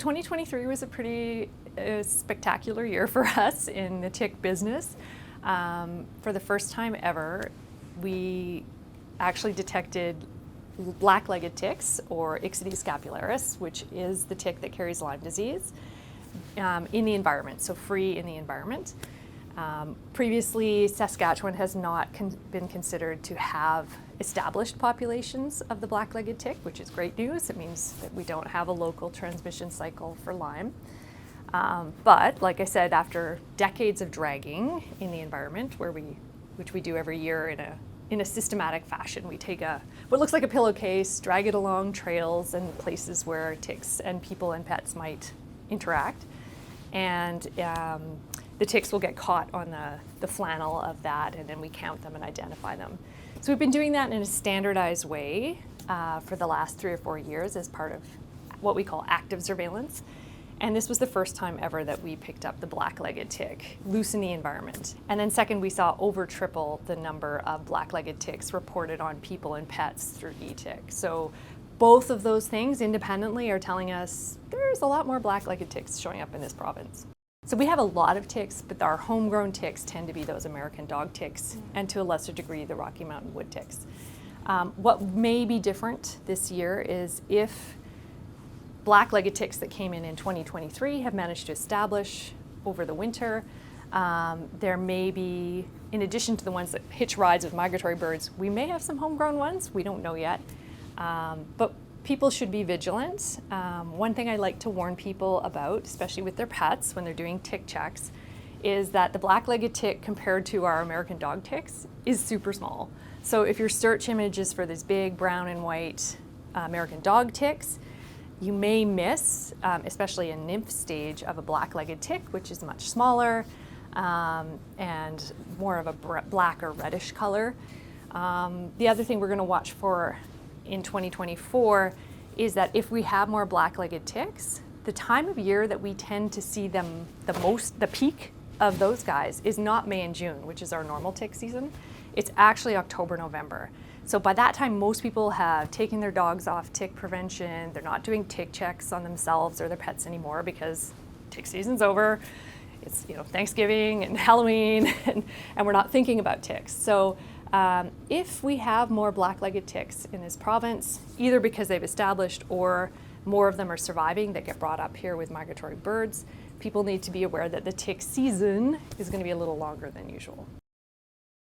2023 was a pretty spectacular year for us in the tick business. For the first time ever, we actually detected black-legged ticks, or Ixodes scapularis, which is the tick that carries Lyme disease, in the environment, so free in the environment. Previously, Saskatchewan has not been considered to have established populations of the black-legged tick, which is great news. It means that we don't have a local transmission cycle for Lyme. But like I said, after decades of dragging in the environment, which we do every year in a systematic fashion, we take what looks like a pillowcase, drag it along trails and places where ticks and people and pets might interact, and the ticks will get caught on the flannel of that, and then we count them and identify them. So we've been doing that in a standardized way for the last 3 or 4 years as part of what we call active surveillance. And this was the first time ever that we picked up the black-legged tick loose in the environment. And then second, we saw over triple the number of black-legged ticks reported on people and pets through e-tick. So both of those things independently are telling us there's a lot more black-legged ticks showing up in this province. So we have a lot of ticks, but our homegrown ticks tend to be those American dog ticks, and to a lesser degree, the Rocky Mountain wood ticks. What may be different this year is if black-legged ticks that came in 2023 have managed to establish over the winter, there may be, in addition to the ones that hitch rides with migratory birds, we may have some homegrown ones. We don't know yet, but people should be vigilant. One thing I like to warn people about, especially with their pets when they're doing tick checks, is that the black-legged tick compared to our American dog ticks is super small. So if your search image is for these big brown and white American dog ticks, you may miss, especially a nymph stage of a black-legged tick, which is much smaller and more of a black or reddish color. The other thing we're going to watch for in 2024 is that if we have more black-legged ticks, the time of year that we tend to see them the peak of those guys is not May and June, which is our normal tick season. It's actually October, November. So by that time, most people have taken their dogs off tick prevention. They're not doing tick checks on themselves or their pets anymore because tick season's over. It's Thanksgiving and Halloween, and we're not thinking about ticks. So if we have more black-legged ticks in this province, either because they've established or more of them are surviving that get brought up here with migratory birds, people need to be aware that the tick season is going to be a little longer than usual.